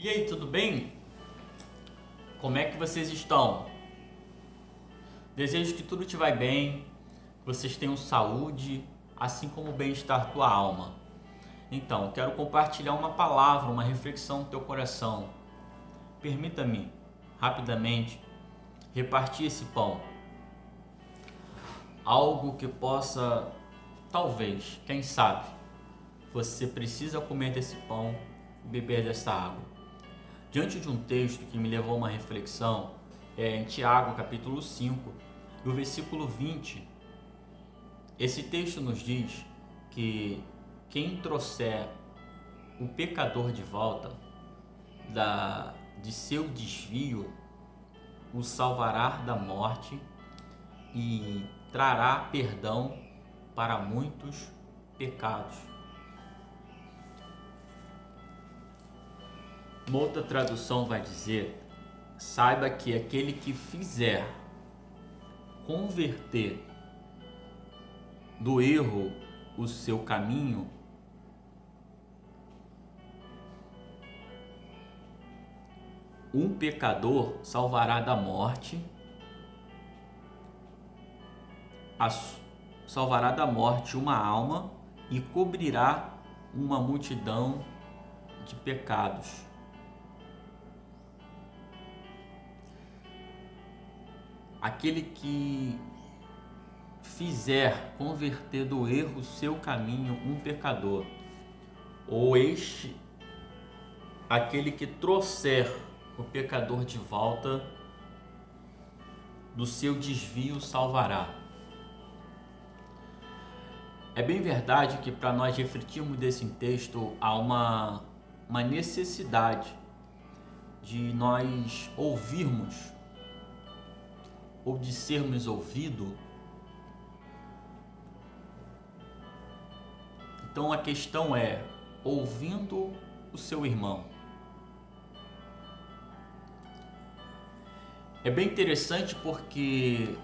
E aí, tudo bem? Como é que vocês estão? Desejo que tudo te vai bem, que vocês tenham saúde, assim como o bem-estar tua alma. Então, quero compartilhar uma palavra, uma reflexão no teu coração. Permita-me, rapidamente, repartir esse pão. Algo que possa, talvez, quem sabe, você precisa comer desse pão e beber dessa água. Diante de um texto que me levou a uma reflexão, em Tiago, capítulo 5, no versículo 20, esse texto nos diz que quem trouxer o pecador de volta de seu desvio, o salvará da morte e trará perdão para muitos pecados. Uma outra tradução vai dizer: saiba que aquele que fizer converter do erro o seu caminho, um pecador salvará da morte, salvará da morte uma alma e cobrirá uma multidão de pecados. Aquele que fizer converter do erro o seu caminho, um pecador, ou aquele que trouxer o pecador de volta do seu desvio, salvará. É bem verdade que para nós refletirmos desse texto há uma necessidade de nós ouvirmos ou de sermos ouvidos. Então a questão é, ouvindo o seu irmão. É bem interessante porque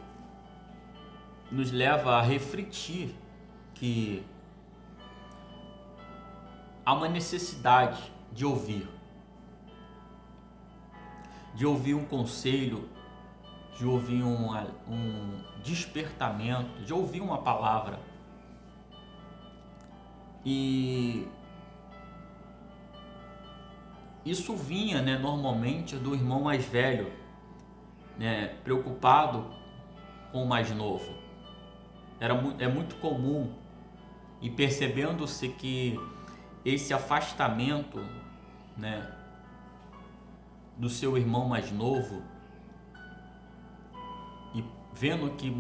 nos leva a refletir que há uma necessidade de ouvir um conselho, de ouvir um despertamento, de ouvir uma palavra. E isso vinha, normalmente do irmão mais velho, preocupado com o mais novo. É muito comum, e percebendo-se que esse afastamento, do seu irmão mais novo, e vendo que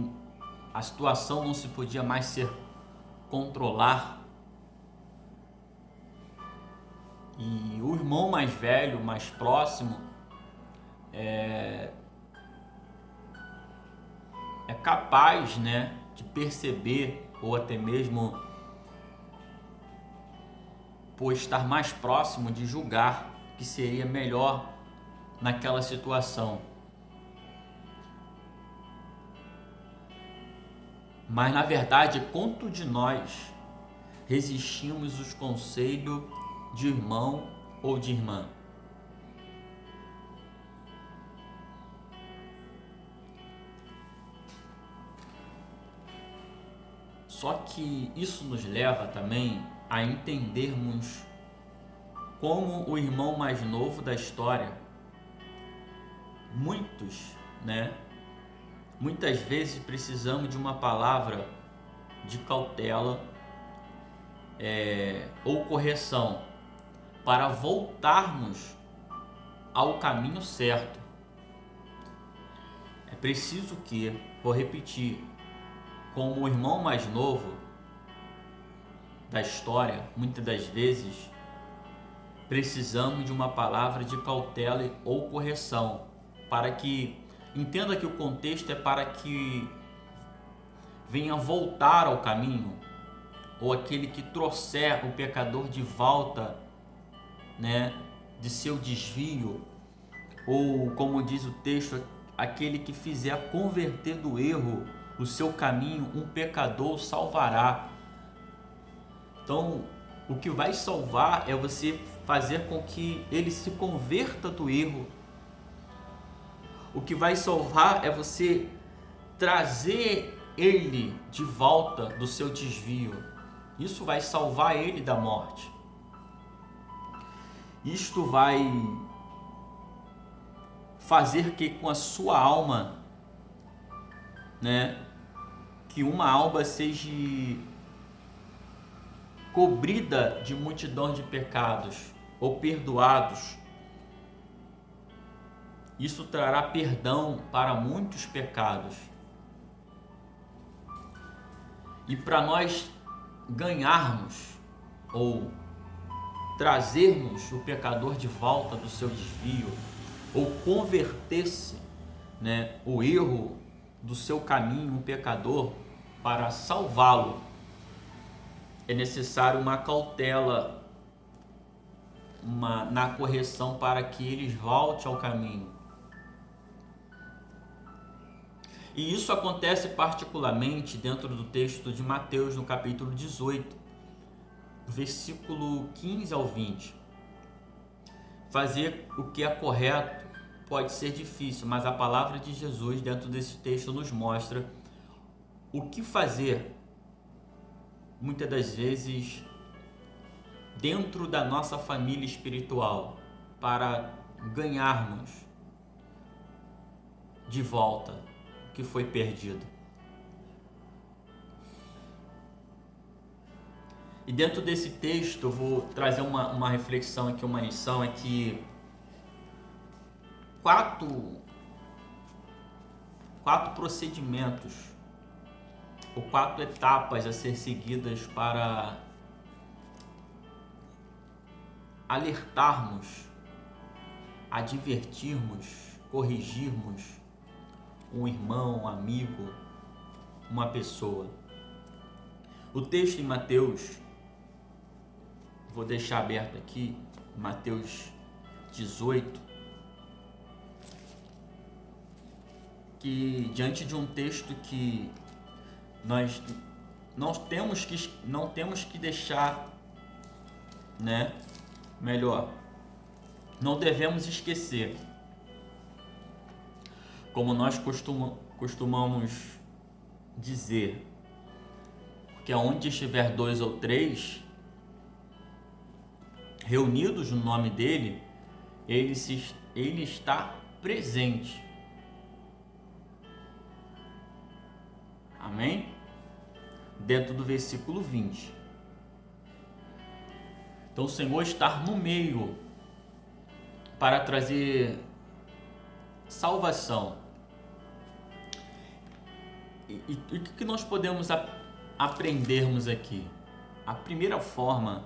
a situação não se podia mais ser controlar, e o irmão mais velho, mais próximo, é capaz, de perceber, ou até mesmo por estar mais próximo, de julgar que seria melhor naquela situação. Mas na verdade, quanto de nós resistimos os conselhos de irmão ou de irmã? Só que isso nos leva também a entendermos como o irmão mais novo da história, muitas vezes precisamos de uma palavra de cautela, ou correção, para voltarmos ao caminho certo. É preciso que, vou repetir, como o irmão mais novo da história, muitas das vezes precisamos de uma palavra de cautela ou correção, para que entenda que o contexto é para que venha voltar ao caminho, ou aquele que trouxer o pecador de volta, de seu desvio, ou como diz o texto, aquele que fizer converter do erro o seu caminho, um pecador salvará. Então, o que vai salvar é você fazer com que ele se converta do erro. O que vai salvar é você trazer ele de volta do seu desvio. Isso vai salvar ele da morte. Isto vai fazer que com a sua alma, que uma alma seja cobrida de multidão de pecados ou perdoados. Isso trará perdão para muitos pecados. E para nós ganharmos ou trazermos o pecador de volta do seu desvio, ou converter-se, o erro do seu caminho, um pecador, para salvá-lo, é necessário uma cautela na correção para que eles volte ao caminho. E isso acontece particularmente dentro do texto de Mateus, no capítulo 18, versículo 15 ao 20. Fazer o que é correto pode ser difícil, mas a palavra de Jesus dentro desse texto nos mostra o que fazer, muitas das vezes, dentro da nossa família espiritual, para ganharmos de volta o que foi perdido. E dentro desse texto eu vou trazer uma reflexão aqui, uma lição, é que quatro procedimentos ou 4 etapas a ser seguidas para alertarmos, advertirmos, corrigirmos um irmão, um amigo, uma pessoa. O texto em Mateus, vou deixar aberto aqui, Mateus 18, que diante de um texto que nós não temos que deixar, não devemos esquecer, como nós costumamos dizer, que aonde estiver 2 ou 3 reunidos no nome dele, ele está presente. Amém? Dentro do versículo 20. Então o Senhor está no meio para trazer salvação. E o que nós podemos aprendermos aqui? A primeira forma,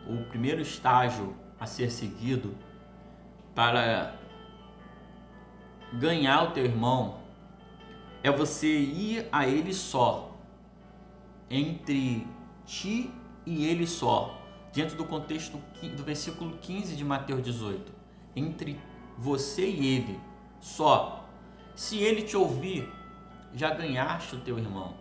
o primeiro estágio a ser seguido para ganhar o teu irmão é você ir a ele só, entre ti e ele só, dentro do contexto do versículo 15 de Mateus 18, entre você e ele só. Se ele te ouvir, já ganhaste o teu irmão.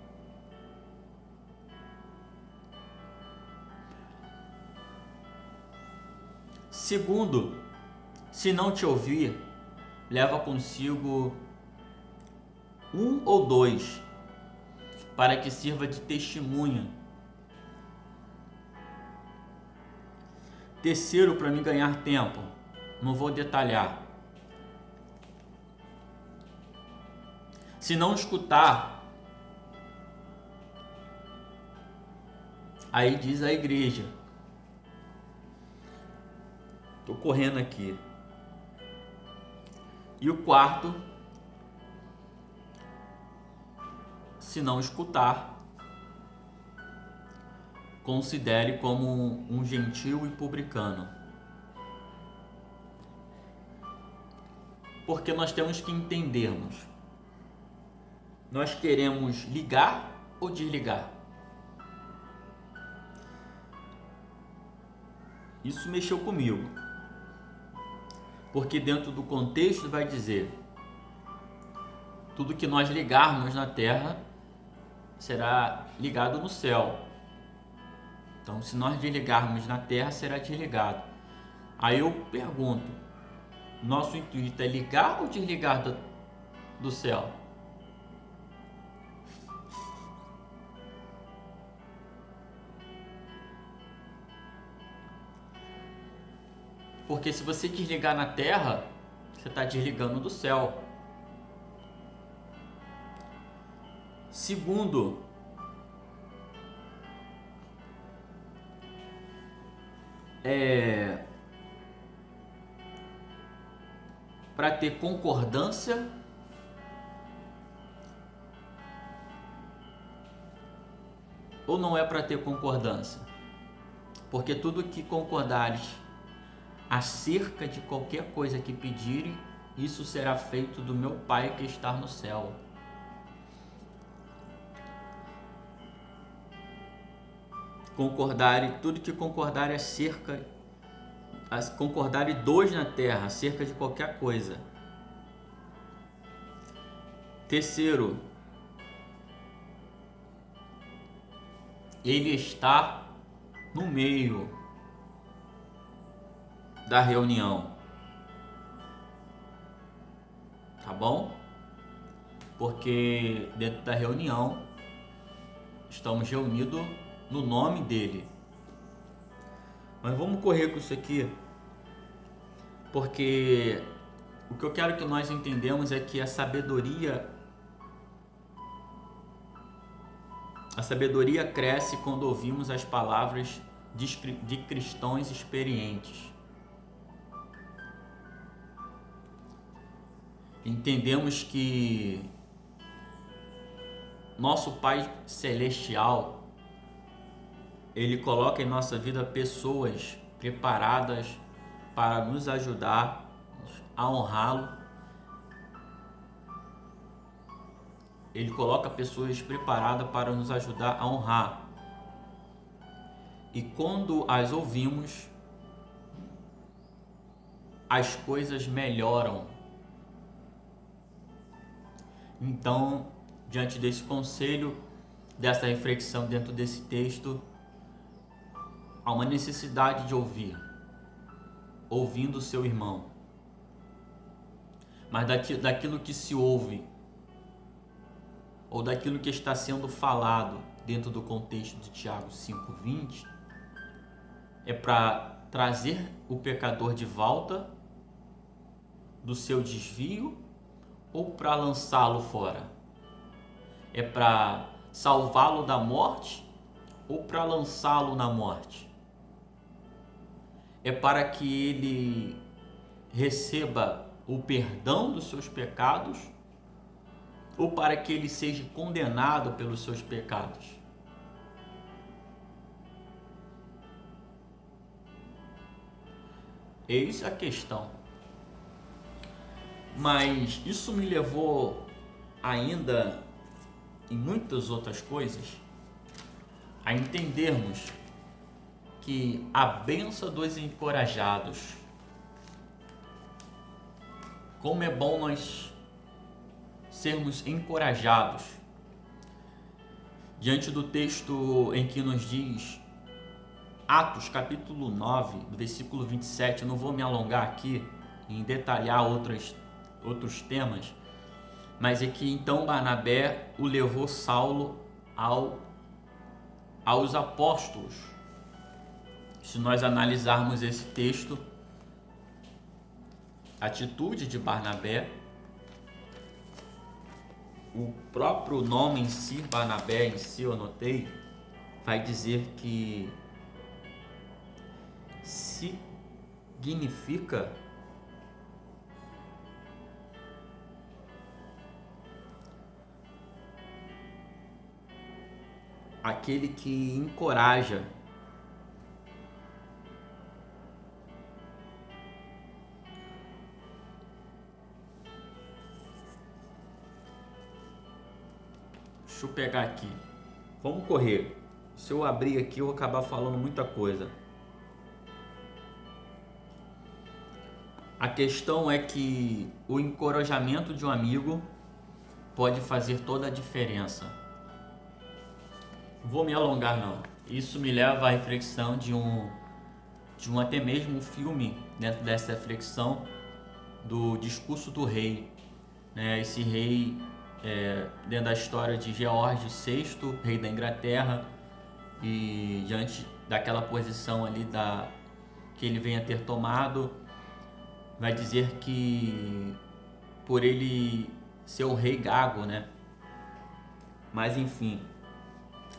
Segundo, se não te ouvir, leva consigo 1 ou 2, para que sirva de testemunha. Terceiro, para me ganhar tempo, não vou detalhar. Se não escutar, aí diz a igreja. Estou correndo aqui. E o quarto, se não escutar, considere como um gentil e publicano. Porque nós temos que entendermos. Nós queremos ligar ou desligar? Isso mexeu comigo. Porque dentro do contexto vai dizer: tudo que nós ligarmos na terra será ligado no céu. Então, se nós desligarmos na terra, será desligado. Aí eu pergunto, nosso intuito é ligar ou desligar do céu? Porque se você desligar na terra, você está desligando do céu. Segundo, para ter concordância ou não é para ter concordância? Porque tudo que concordares acerca de qualquer coisa que pedirem, isso será feito do meu Pai que está no céu. Tudo que concordarem concordarem dois na terra acerca de qualquer coisa. Terceiro, ele está no meio da reunião, tá bom? Porque dentro da reunião estamos reunidos no nome dele. Mas vamos correr com isso aqui, porque o que eu quero que nós entendamos é que a sabedoria cresce quando ouvimos as palavras de cristãos experientes. Entendemos que nosso Pai Celestial, Ele coloca em nossa vida pessoas preparadas para nos ajudar a honrá-lo. Ele coloca pessoas preparadas para nos ajudar a honrar. E quando as ouvimos, as coisas melhoram. Então, diante desse conselho, dessa reflexão dentro desse texto, há uma necessidade de ouvir, ouvindo o seu irmão. Mas daquilo que se ouve, ou daquilo que está sendo falado dentro do contexto de Tiago 5,20, é para trazer o pecador de volta do seu desvio ou para lançá-lo fora? É para salvá-lo da morte ou para lançá-lo na morte? É para que ele receba o perdão dos seus pecados ou para que ele seja condenado pelos seus pecados? Eis a questão. Mas isso me levou ainda em muitas outras coisas a entendermos que a bênção dos encorajados, como é bom nós sermos encorajados. Diante do texto em que nos diz Atos capítulo 9, do versículo 27, eu não vou me alongar aqui em detalhar outros temas, mas é que então Barnabé o levou Saulo aos apóstolos. Se nós analisarmos esse texto, a atitude de Barnabé, o próprio nome em si, Barnabé em si, eu anotei, vai dizer que significa aquele que encoraja. Deixa eu pegar aqui. Vamos correr. Se eu abrir aqui, eu vou acabar falando muita coisa. A questão é que o encorajamento de um amigo pode fazer toda a diferença. Vou me alongar não. Isso me leva à reflexão de de um até mesmo um filme dentro dessa reflexão do discurso do rei, né? Esse rei, dentro da história de Geórgio VI, rei da Inglaterra, e diante daquela posição ali que ele venha ter tomado, vai dizer que por ele ser o rei gago, né? Mas enfim,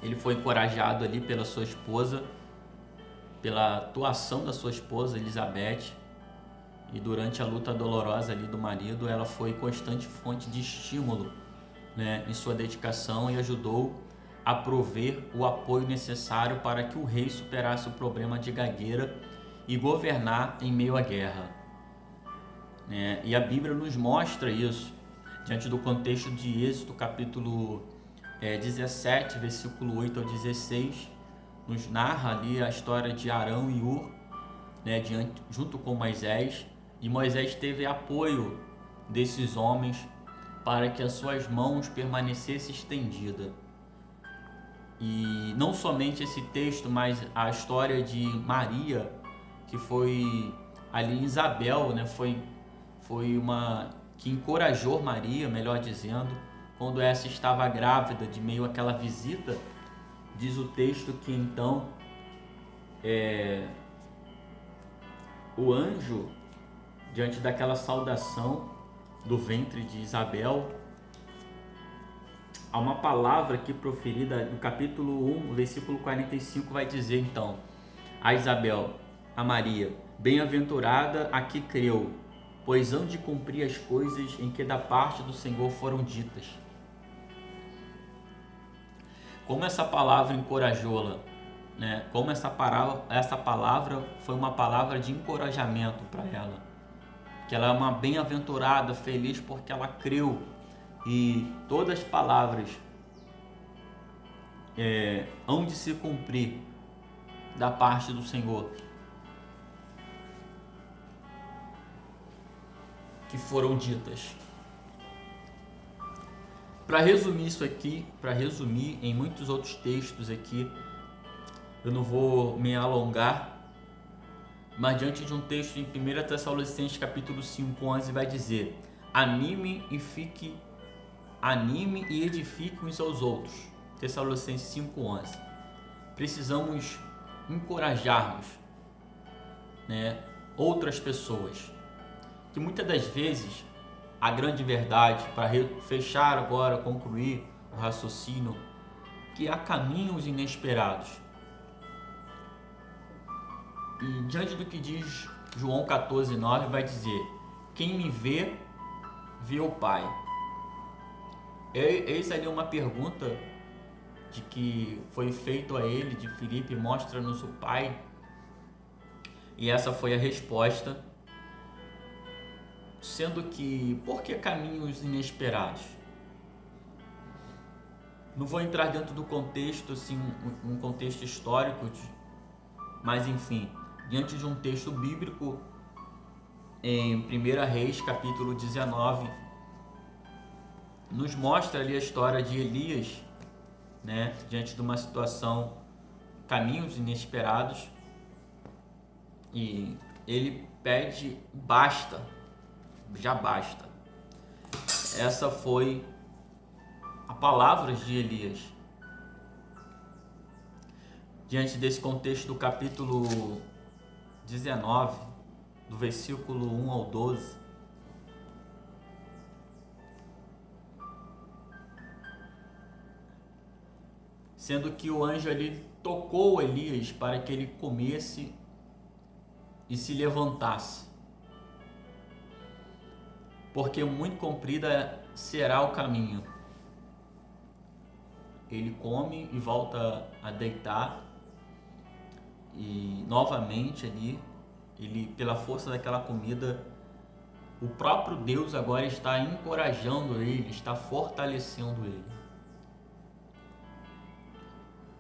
ele foi encorajado ali pela sua esposa, pela atuação da sua esposa Elizabeth, e durante a luta dolorosa ali do marido, ela foi constante fonte de estímulo, né, em sua dedicação, e ajudou a prover o apoio necessário para que o rei superasse o problema de gagueira e governar em meio à guerra, né? E a Bíblia nos mostra isso diante do contexto de Êxodo, capítulo 17, versículo 8 ao 16, nos narra ali a história de Arão e Hur, né, junto com Moisés, e Moisés teve apoio desses homens para que as suas mãos permanecessem estendidas. E não somente esse texto, mas a história de Maria, que foi ali em Isabel, né, foi uma que encorajou Maria, melhor dizendo, quando essa estava grávida, de meio àquela visita. Diz o texto que então o anjo, diante daquela saudação do ventre de Isabel, há uma palavra aqui proferida no capítulo 1, versículo 45, vai dizer então a Isabel, a Maria: bem-aventurada a que creu, pois hão de cumprir as coisas em que da parte do Senhor foram ditas. Como essa palavra encorajou-la, né? Como essa palavra foi uma palavra de encorajamento para ela, que ela é uma bem-aventurada, feliz porque ela creu, e todas as palavras hão de se cumprir da parte do Senhor, que foram ditas. Para resumir isso aqui, para resumir em muitos outros textos aqui, eu não vou me alongar, mas diante de um texto em 1 Tessalonicenses capítulo 5, 11, vai dizer: anime e edifique uns aos outros. Tessalonicenses 5, 11. Precisamos encorajarmos, né, outras pessoas, que muitas das vezes a grande verdade, para fechar agora, concluir o raciocínio, que há caminhos inesperados. E diante do que diz João 14:9, vai dizer: quem me vê, vê o Pai. Eis ali uma pergunta de que foi feito a ele, de Filipe: mostra-nos o Pai. E essa foi a resposta. Sendo que, por que caminhos inesperados? Não vou entrar dentro do contexto, assim, um contexto histórico, mas enfim, diante de um texto bíblico, em 1 Reis, capítulo 19, nos mostra ali a história de Elias, né, diante de uma situação, caminhos inesperados, e ele pede: basta, já basta. Essa foi a palavra de Elias. Diante desse contexto do capítulo 19, do versículo 1 ao 12, sendo que o anjo ali tocou Elias para que ele comesse e se levantasse, porque muito comprida será o caminho. Ele come e volta a deitar, e novamente ali, ele, pela força daquela comida, o próprio Deus agora está encorajando ele, está fortalecendo ele,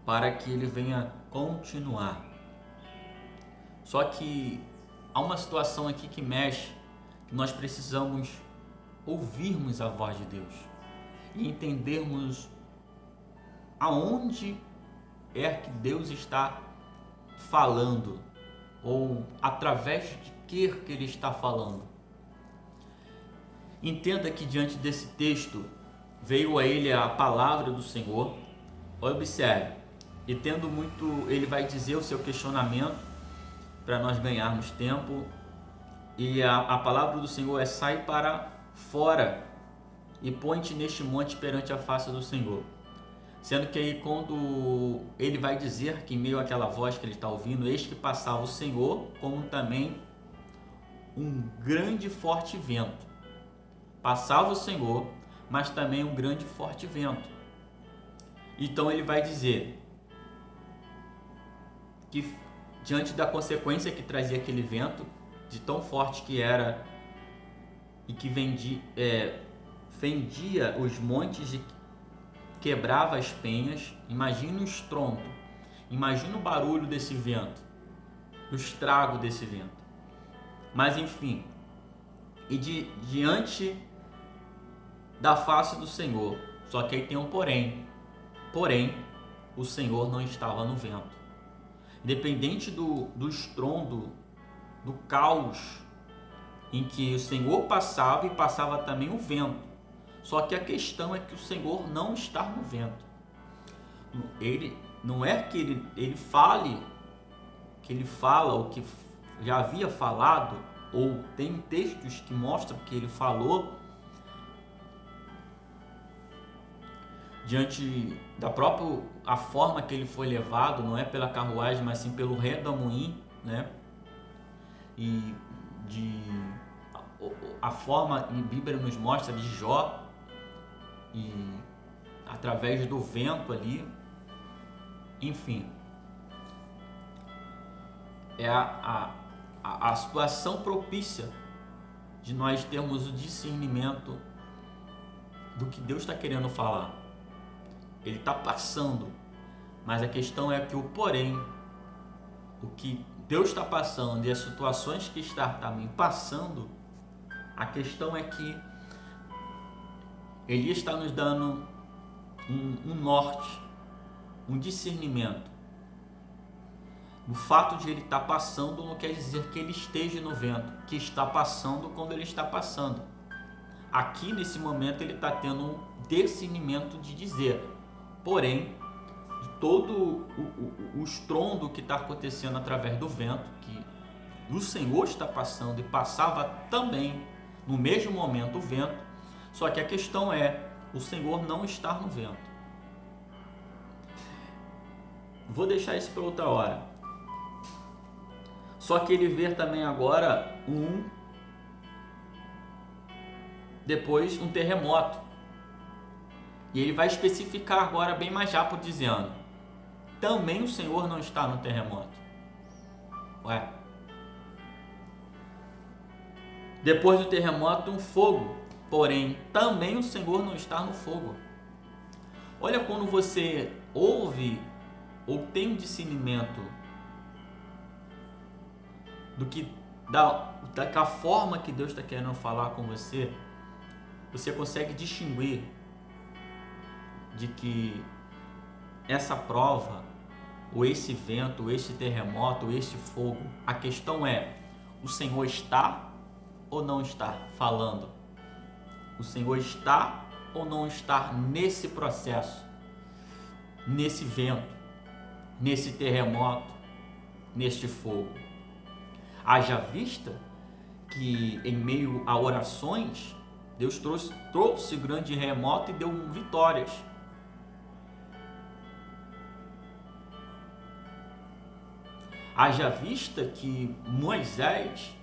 para que ele venha continuar. Só que há uma situação aqui que mexe, que nós precisamos ouvirmos a voz de Deus e entendermos aonde é que Deus está falando, ou através de que ele está falando. Entenda que diante desse texto veio a ele a palavra do Senhor. Observe, e tendo muito, ele vai dizer o seu questionamento para nós ganharmos tempo, e a palavra do Senhor é: sai para fora e põe-te neste monte perante a face do Senhor. Sendo que aí quando ele vai dizer que em meio àquela voz que ele está ouvindo, eis que passava o Senhor, como também um grande e forte vento. Passava o Senhor, mas também um grande e forte vento. Então ele vai dizer que diante da consequência que trazia aquele vento, de tão forte que era e que fendia os montes e quebrava as penhas, imagina o estrondo, imagina o barulho desse vento, o estrago desse vento. Mas enfim, e diante da face do Senhor, só que aí tem um porém, o Senhor não estava no vento. Independente do estrondo, do caos em que o Senhor passava e passava também o vento. Só que a questão é que o Senhor não está no vento. Ele não é que ele fale, que ele fala o que já havia falado, ou tem textos que mostram que ele falou diante da própria a forma que ele foi levado, não é pela carruagem, mas sim pelo redemoinho, né? E a forma, a Bíblia nos mostra de Jó, e através do vento ali, enfim, é a situação propícia de nós termos o discernimento do que Deus está querendo falar. Ele está passando, mas a questão é que o que Deus está passando e as situações que está também passando, a questão é que Ele está nos dando um norte, um discernimento. O fato de ele estar passando não quer dizer que ele esteja no vento, que está passando quando ele está passando. Aqui nesse momento ele está tendo um discernimento de dizer, porém, de todo o estrondo que está acontecendo através do vento, que o Senhor está passando e passava também no mesmo momento o vento, só que a questão é, o Senhor não está no vento. Vou deixar isso para outra hora. Só que ele vê também agora depois um terremoto. E ele vai especificar agora bem mais rápido dizendo, também o Senhor não está no terremoto. Ué. Depois do terremoto, um fogo. Porém, também o Senhor não está no fogo. Olha, quando você ouve ou tem um discernimento da forma que Deus está querendo falar com você, você consegue distinguir de que essa prova, ou esse vento, ou este terremoto, ou este fogo, a questão é, o Senhor está ou não está falando? O Senhor está ou não está nesse processo, nesse vento, nesse terremoto, neste fogo? Haja vista que em meio a orações, Deus trouxe grande terremoto e deu vitórias. Haja vista que Moisés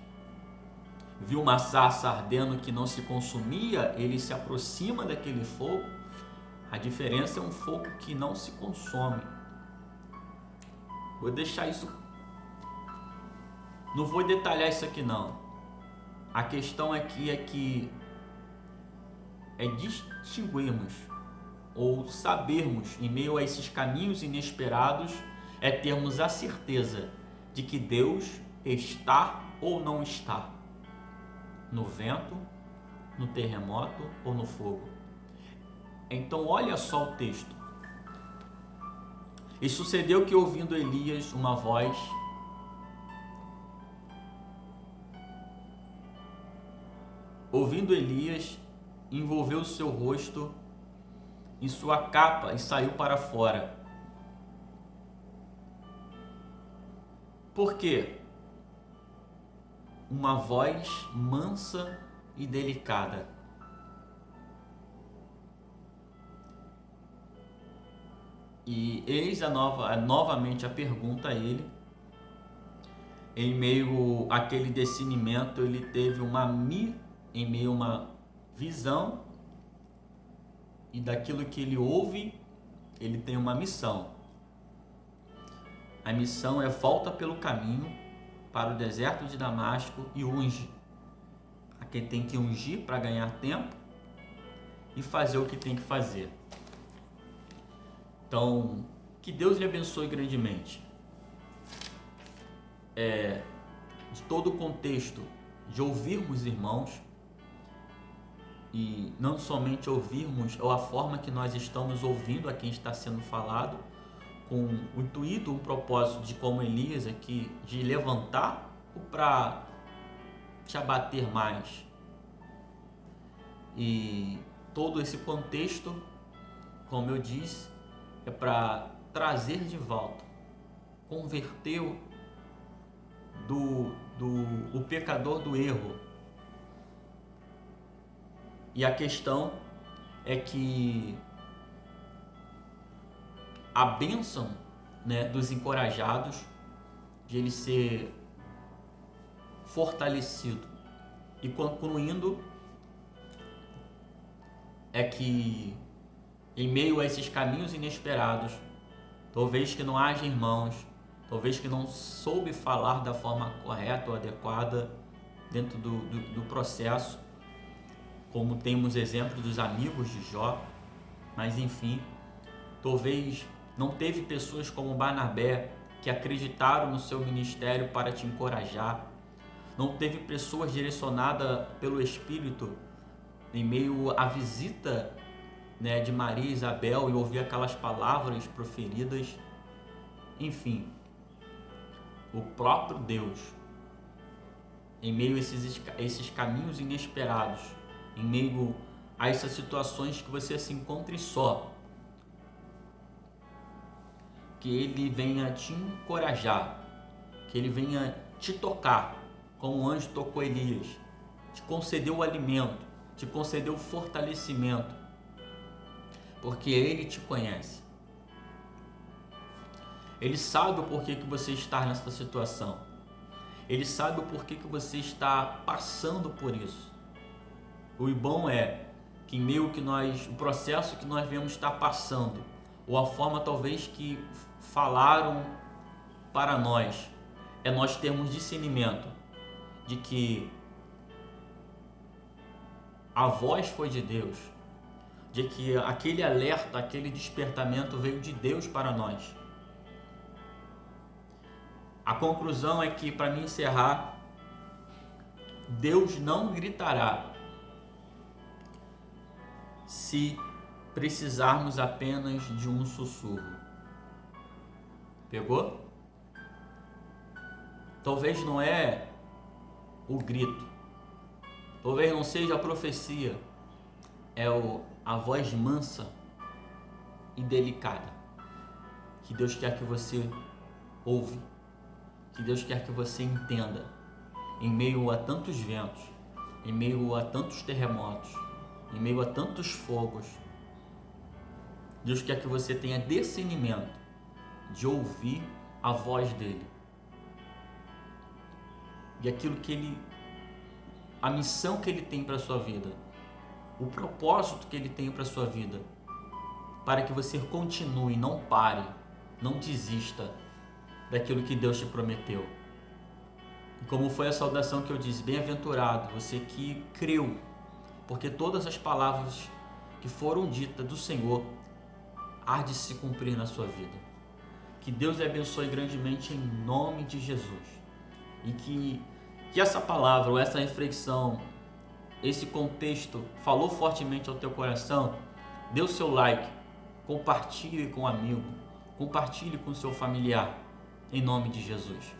viu uma sarça ardendo que não se consumia, ele se aproxima daquele fogo. A diferença é um fogo que não se consome. Vou deixar isso, não vou detalhar isso aqui não. A questão aqui é que distinguirmos ou sabermos em meio a esses caminhos inesperados, é termos a certeza de que Deus está ou não está no vento, no terremoto ou no fogo. Então olha só o texto. E sucedeu que, ouvindo Elias uma voz ouvindo Elias, envolveu o seu rosto em sua capa e saiu para fora. Por quê? Uma voz mansa e delicada. E eis novamente a pergunta a ele. Em meio àquele discernimento, ele teve em meio a uma visão, e daquilo que ele ouve, ele tem uma missão. A missão é: volta pelo caminho para o deserto de Damasco e unge. A quem tem que ungir para ganhar tempo e fazer o que tem que fazer. Então, que Deus lhe abençoe grandemente. De todo o contexto de ouvirmos irmãos, e não somente ouvirmos, ou a forma que nós estamos ouvindo a quem está sendo falado, com o intuito, o propósito de, como Elias aqui, de levantar ou para te abater mais. E todo esse contexto, como eu disse, é para trazer de volta, converter o pecador do erro. E a questão é que a bênção, né, dos encorajados, de ele ser fortalecido e concluindo, é que em meio a esses caminhos inesperados, talvez que não haja irmãos, talvez que não soube falar da forma correta ou adequada dentro do processo, como temos exemplos dos amigos de Jó, mas enfim, talvez não teve pessoas como Barnabé que acreditaram no seu ministério para te encorajar, não teve pessoas direcionadas pelo Espírito em meio à visita, né, de Maria e Isabel, e ouvir aquelas palavras proferidas. Enfim, o próprio Deus, em meio a esses caminhos inesperados, em meio a essas situações que você se encontre só, que Ele venha te encorajar, que Ele venha te tocar, como o anjo tocou Elias, te concedeu o alimento, te concedeu o fortalecimento, porque Ele te conhece. Ele sabe o porquê que você está nessa situação. Ele sabe o porquê que você está passando por isso. O bom é que em meio o processo que nós vemos estar passando, ou a forma talvez que falaram para nós, é nós termos discernimento de que a voz foi de Deus, de que aquele alerta, aquele despertamento veio de Deus para nós. A conclusão é que, para me encerrar, Deus não gritará se precisarmos apenas de um sussurro. Pegou? Talvez não é o grito, talvez não seja a profecia, é a voz mansa e delicada que Deus quer que você ouve, que Deus quer que você entenda, em meio a tantos ventos, em meio a tantos terremotos, em meio a tantos fogos. Deus quer que você tenha discernimento de ouvir a voz dele, e aquilo que a missão que ele tem para a sua vida, o propósito que ele tem para a sua vida, para que você continue, não pare, não desista daquilo que Deus te prometeu. E como foi a saudação que eu disse, bem-aventurado você que creu, porque todas as palavras que foram ditas do Senhor há de se cumprir na sua vida. Que Deus lhe abençoe grandemente em nome de Jesus, e que essa palavra, ou essa reflexão, esse contexto falou fortemente ao teu coração. Dê o seu like, compartilhe com um amigo, compartilhe com seu familiar, em nome de Jesus.